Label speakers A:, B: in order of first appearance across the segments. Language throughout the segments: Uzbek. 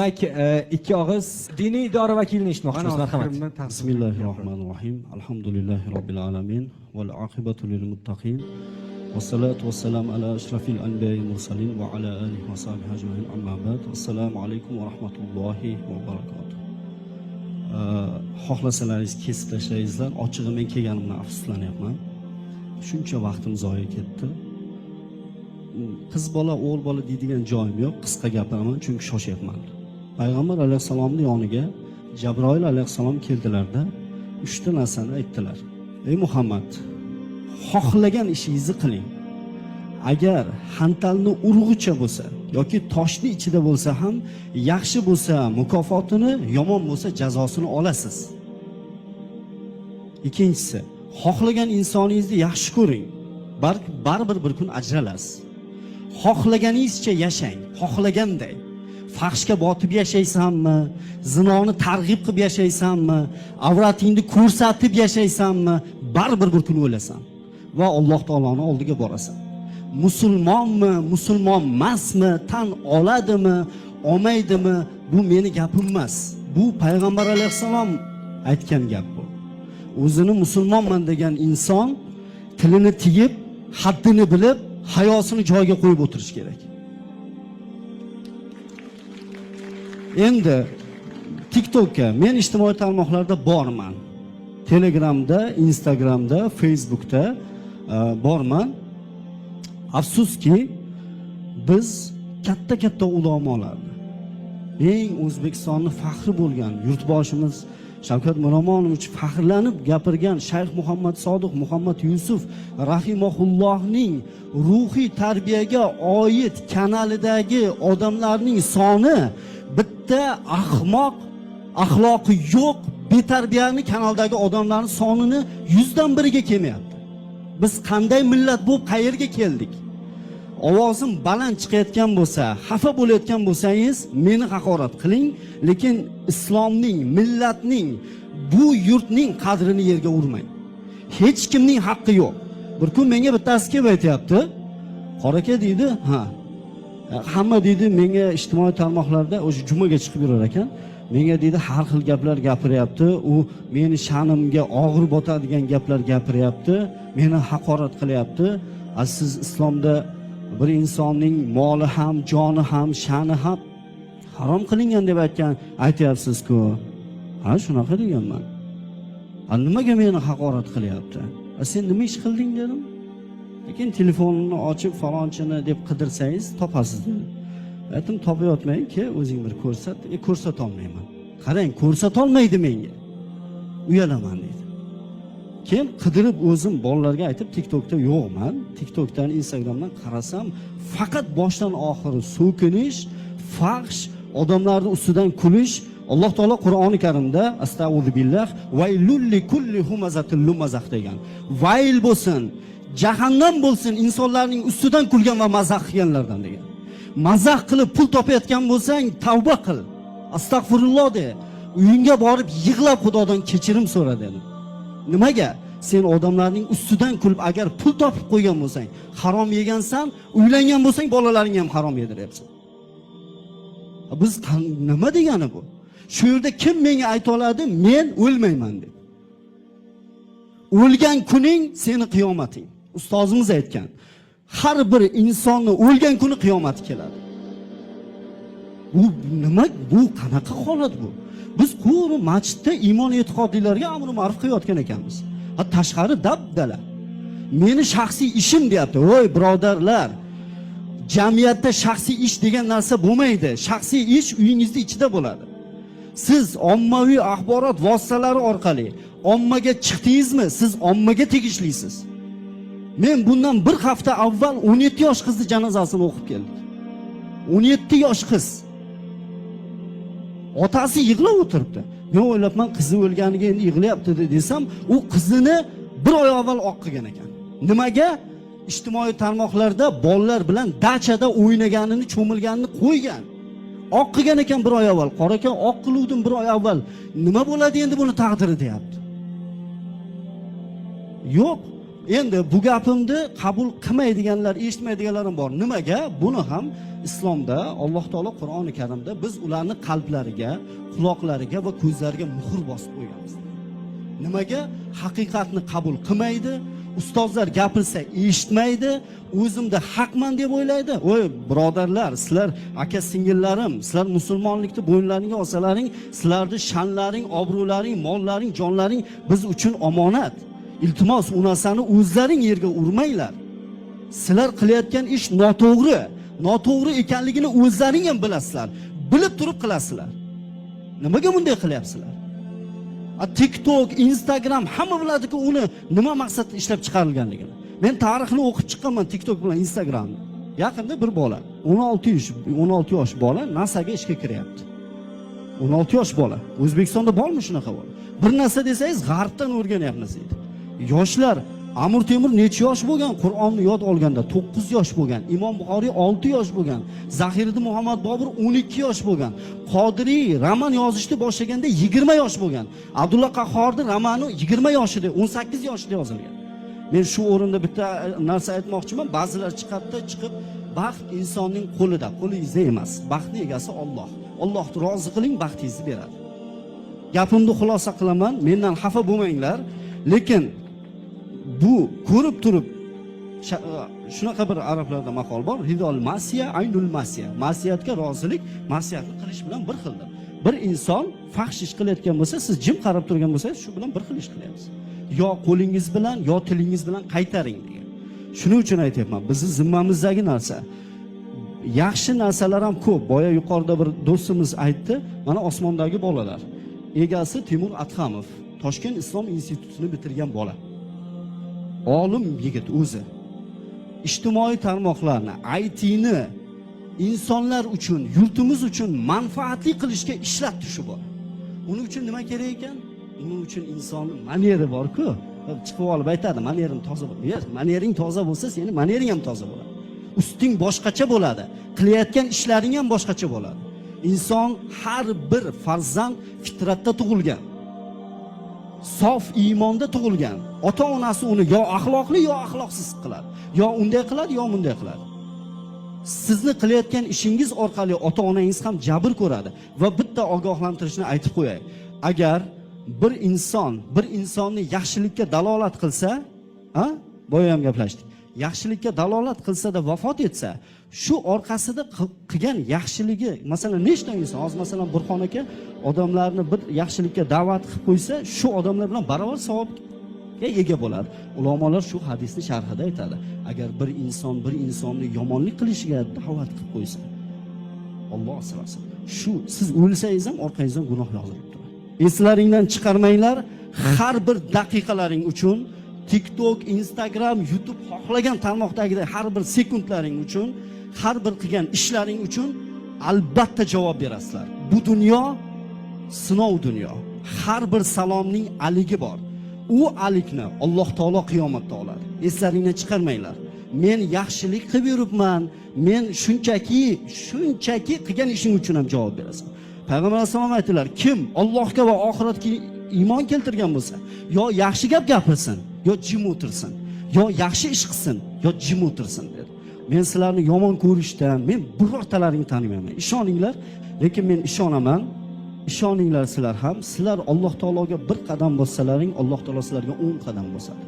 A: ikki og'iz diniy idora vakilini eshitmoqchimiz. Marhamat.
B: Bismillahirrohmanirrohim. Alhamdulillahi robbil alamin val aqibatu lil muttaqin. Wassalatu wassalamu ala ashrafil anbiya'i mursalin va ala alihi va sahbihi ajma'in. Amma ba'd. Assalomu alaykum va rahmatullohi va barakatuh. Xohlasalaringiz kesib tashlaysizlar. Ochig'i men kelganimdan afsuslanyapman. Shuncha vaqtim zoya ketdi. Qiz bola, o'g'il bola deydigan joyim yo'q. Qisqa gapiraman chunki shoshyapman. Payg'ambar alayhisalomning yoniga Jabroil alayhisalom keldilarda 3 ta narsani aytdilar. Ey Muhammad, xohlagan ishingizni qiling. Agar hantalni urg'icha bo'lsa yoki toshni ichida bo'lsa ham yaxshi bo'lsa mukofotini, yomon bo'lsa jazosini olasiz. Ikkinchisi, xohlagan insoningizni yaxshi ko'ring. Baribir bir kun ajralasiz. Xohlaganingizcha yashang, xohlaganday. Fahshga botib yashaysanmi, zinoni targ'ib qilib yashaysanmi, avratingni ko'rsatib yashaysanmi, baribir bir kun o'lasan va Alloh taoloning oldiga borasan. Musulmonmi, musulmon emasmi, tan oladimi, olmaydimi, bu meni gapim emas. Bu payg'ambar alayhisalom aytgan gap bu. O'zini musulmonman degan inson tilini tiyib, haddini bilib, hayosini joyiga qo'yib o'tirish kerak. Endi TikTokka men ijtimoiy tarmoqlarda borman. Telegramda, Instagramda, Facebookda borman. Afsuski biz katta ulamolarni, eng O'zbekistonning faxri bo'lgan yurtboshimiz Shavkat Miromonovich faxrlanib gapirgan Shayx Muhammad Sodiq Muhammad Yusuf rahimahullohning ruhiy tarbiyaga oid kanalidagi odamlarning soni bitta ahmoq, axloqi yo'q, betarbiyani kanaldagi odamlarning sonini 100dan biriga kelmayapti. Biz qanday millat bo'lib qayerga keldik? Ovozim baland chiqayotgan bo'lsa, xafa bo'layotgan bo'lsangiz, meni haqorat qiling, lekin islomning, millatning, bu yurtning qadrini yerga urmang. Hech kimning haqqi yo'q. Bir kun menga bittasi kelib aytayapti. Qoraka deydi, hamma deydi menga ijtimoiy tarmoqlarda o'sha jumaga chiqib yurar ekan. Menga deydi har xil gaplar gapiryapti. U meni sha'nimga og'ir botadigan gaplar gapiryapti. Meni haqorat qilyapti. Siz islomda bir insonning moli ham, joni ham, sha'ni ham harom qilingan deb aytyapsiz-ku. Ha, shunaqa deganman. Nimaga meni haqorat qilyapti? Sen nima ish qilding dedim. Lekin telefonini ochib falonchini deb qidirsangiz topasiz dedi. Aytdim, topayotmayki, o'zing bir ko'rsat. Ko'rsata olmayman. Qarang, ko'rsata olmaydi menga. Uyalaman dedi. Keyin qidirib o'zim bolalarga aytib TikTokda yo'qman. TikTokdan, Instagramdan qarasam, faqat boshdan oxiri so'kinish, fahsh, odamlarning ustidan kulish. Alloh taolo Qur'oni Karimda astag'firullah vaylul likulli humazatil lumazah degan. Vayl bo'lsin, jahannam bo'lsin insonlarning ustidan kulgan va mazah qilganlardan degan. Mazah qilib pul topayotgan bo'lsang, tavba qil. Astag'firulloh de. Uyingga borib yig'lab Xudodan kechirim so'ra dedi. Nimaga? Sen odamlarning ustidan kulib agar pul topib qo'ygan bo'lsang, harom yegansan, uylangan bo'lsang, bolalaringga ham harom yediryapsan. Biz nima degani bu? Shu yerda kim menga ayta oladi, men o'lmayman deb. O'lgan kuning seni qiyomating. Ustozimiz aytgan. Har bir insonni o'lgan kuni qiyomati keladi. Bu nima? Bu qanaqa holat bu? Biz quri masjidda iymon e'tiqodlilarga amr ma'ruf qilayotgan ekanmiz. Tashqari dabdala. Meni shaxsiy ishim deyapti. Voy birodarlar, jamiyatda shaxsiy ish degan narsa bo'lmaydi. Shaxsiy ish uyingizning ichida bo'ladi. Siz ommaviy axborot vositalari orqali ommaga chiqdingizmi? Siz ommaga tegishlisiz. Men bundan bir hafta avval 17 yosh qizni janozasini o'qib keldik. 17 yosh qiz. Otasi yig'lab o'tiribdi. Men o'ylabman, qizi o'lganiga endi yig'layapti desam, u qizini bir oy avval oq qilgan ekan. Nimaga? Ijtimoiy tarmoqlarda bolalar bilan dachada o'ynaganini, cho'milganini qo'ygan. Oq qilgan ekan bir oy avval. Qoraka oq qiluvdim bir oy avval. Nima bo'ladi endi buni taqdiri deyapti. Yo'q, Endi bu gapimni qabul qilmaydiganlar, eshitmaydiganlar ham bor. Nimaga? Buni ham islomda Alloh taolo Qur'oni Karimda biz ularni qalblariga, quloqlariga va ko'zlariga muhr bosib qo'yganmiz. Nimaga? Haqiqatni qabul qilmaydi, ustozlar gapirsa eshitmaydi, o'zimda haqman deb o'ylaydi. Voy birodarlar, sizlar aka singillarim, sizlar musulmonlikni bo'ynlaringga olsalaring, sizlarning sha'nlaring, obro'laring, mollaring, jonlaring biz uchun omonat. Iltimos, u narsani o'zlaring yerga urmanglar. Sizlar qilayotgan ish noto'g'ri. Noto'g'ri ekanligini o'zlaring ham bilasizlar. Bilib turib qilasizlar. Nimaga bunday qilyapsizlar? TikTok, Instagram hamma biladi-ku uni nima maqsadda ishlab chiqarilganligini. Men tarixini o'qib chiqqanman TikTok bilan Instagramni. Yaqinda bir bola, 16 yosh bola NASAga ishga kiryapti. 16 yosh bola. O'zbekistonda bormi shunaqa bola? Bir narsa desangiz g'arbdan o'rganyapmiz deydi. Yoshlar, Amir Temur necha yosh bo'lgan? Qur'onni yod olganda 9 yosh bo'lgan. Imom Buxoriy 6 yosh bo'lgan. Zahiriddin Muhammad Bobur 12 yosh bo'lgan. Qodiriy roman yozishni boshlaganda 20 yosh bo'lgan. Abdulla Qahhorning romani 20 yoshida, 18 yoshida yozilgan. Men shu o'rinda bitta narsa aytmoqchiman. Ba'zilar chiqib, baxt insonning qo'lida, qo'lingizda emas. Baxtning egasi Alloh. Allohni rozi qiling, baxtingizni beradi. Gapimni xulosa qilaman, mendan xafa bo'lmanglar, lekin bu ko'rib turib shunaqa bir arablarda maqol bor. Ridol masiya, aynul masiya. Masiyatga rozilik, masiyatni qilish bilan bir xildir. Bir inson fahsh ish qilayotgan bo'lsa, siz jim qarab turgan bo'lsangiz, shu bilan bir xil ish qilyapsiz. Yo qo'lingiz bilan, yo tilingiz bilan qaytaring degan. Shuning uchun aytayapman, bizning zimmamizdagi narsa. Yaxshi narsalar ham ko'p. Boya yuqorida bir do'stimiz aytdi, mana osmondagi bolalar. Egasi Timur Atxamov, Toshkent Islom institutini bitirgan bola. Olim yigit o'zi. Ijtimoiy tarmoqlarni, ITni insonlar uchun, yurtimiz uchun manfaatli qilishga ishlatdi shu bola. Uning uchun nima kerak ekan? Uning uchun insonning maneri bor-ku. Chiqib olib aytadi, manerim toza bo'l. Yo'q, manering toza bo'lsa, seni manering ham toza bo'ladi. Usting boshqacha bo'ladi. Qilayotgan ishlaring ham boshqacha bo'ladi. Inson har bir farzand fitratda tug'ilgan. Sof iymonda tug'ilgan. Ota-onasi uni yo axloqli yo axloqsiz qiladi. Yo unday qiladi, yo bunday qiladi. Sizni qilayotgan ishingiz orqali ota-onangiz ham jabr ko'radi va bitta ogohlantirishni aytib qo'yay. Agar bir insonni yaxshilikka dalolat qilsa, boya ham gaplashdik. Yaxshilikka dalolat qilsa-da vafot etsa, shu orqasida qilgan yaxshiligi, masalan, nechta inson, hozir masalan Burxon aka odamlarni bir yaxshilikka da'vat qilib qo'ysa, shu odamlar bilan barobar savobga ega bo'ladi. Ulamolar shu hadisni sharhida aytadi. Agar bir insonni yomonlik qilishiga da'vat qilib qo'ysa, Alloh asrasin. Shu siz o'lsangiz ham orqangizdan gunoh yozilib turadi. Eslaringdan chiqarmanglar, har bir daqiqalaring uchun TikTok, Instagram, YouTube xohlagan tarmoqdagidek har bir sekundlaring uchun, har bir qilgan ishlaring uchun albatta javob berasizlar. Bu dunyo sinov dunyo. Har bir salomning aligi bor. U alikni Alloh taolo qiyomatda oladi. Eslaringdan chiqarmanglar. Men yaxshilik qilib yuribman. Men shunchaki qilgan ishing uchun ham javob berasan. Payg'ambar alayhisalom aytdilar, kim Allohga va oxiratga iymon keltirgan bo'lsa, yo yaxshi gap gapirsin, yo jim o'tirsin, yo yaxshi ish qilsin, yo jim o'tirsin dedi. Men sizlarni yomon ko'rishdan, men birortalaringni tanimayman. Ishoninglar, lekin men ishonaman. Ishoninglar sizlar ham, sizlar Alloh taologa bir qadam bossalaring, Alloh taolo sizlarga 10 qadam bosadi.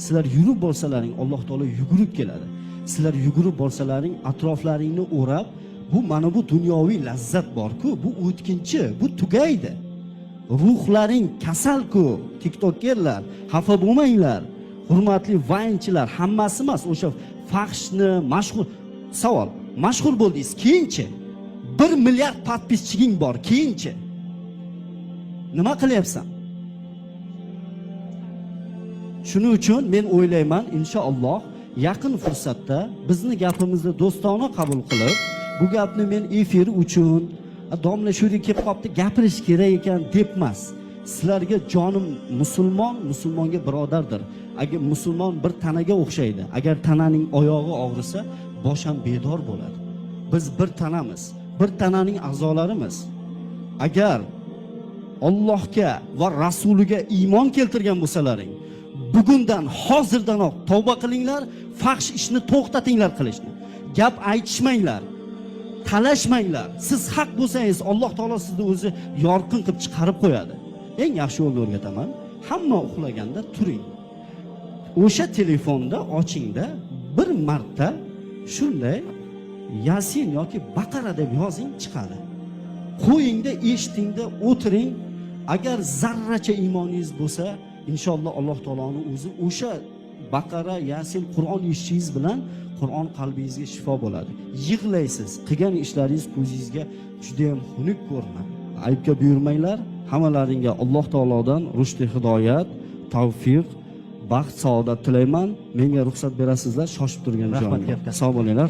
B: Sizlar yurib borsalaring, Alloh taolo yugurib keladi. Sizlar yugurib borsalaring, atroflaringni o'rab, bu mana bu dunyoviy lazzat bor-ku, bu o'tkinchi, bu tugaydi. Ruhlaring kasal-ku, TikTokerlar, xafa bo'lmanglar. Hurmatli vaynchilar, hammasi emas, o'sha fahshni mashhur savol. Mashhur bo'ldingiz, keyinchi 1 milliard podpischiging bor, keyinchi nima qilyapsan? Shuning uchun men o'ylayman, inshaalloh yaqin fursatda bizni gapimizni do'stona qabul qilib, bu gapni men efir uchun domla shu yerga kelib qopti, gapirish kerak ekan deb emas. Sizlarga jonim musulmonga birodardir. Agar musulmon bir tanaga o'xshaydi. Agar tananing oyog'i og'risa, bosh ham bedor bo'ladi. Biz bir tanamiz, bir tananing a'zolarimiz. Agar Allohga va rasuliga iymon keltirgan bo'lsalaring, bugundan hozirdan tavba qilinglar, fahsh ishni to'xtatinglar qilishni. Gap aytishmanglar. Talashmanglar. Siz haq bo'lsangiz, Alloh taolo sizni o'zi yorqin qilib chiqarib qo'yadi. Eng yaxshi yo'lni o'rgataman. Hamma uxlaganda turing. O'sha telefonda ochingda bir marta shunday Yasin yoki Baqara deb yozing chiqadi. Qo'yingda, eshitingda o'tiring. Agar zarracha iymoningiz bo'lsa, inshaalloh Alloh taoloning o'zi o'sha Baqara, Yasin, Qur'on eshitishingiz bilan Qur'on qalbingizga shifo bo'ladi. Yig'laysiz, qilgan ishlaringiz ko'zingizga juda ham xunuk ko'rinadi. Aybga buyurmanglar. Hammalaringga Alloh taolodan rushd, hidoyat, tavfiq, baxt, saodat tilayman. Menga ruxsat berasizlar, shoshib turgan joyimda. Sog' bo'linglar.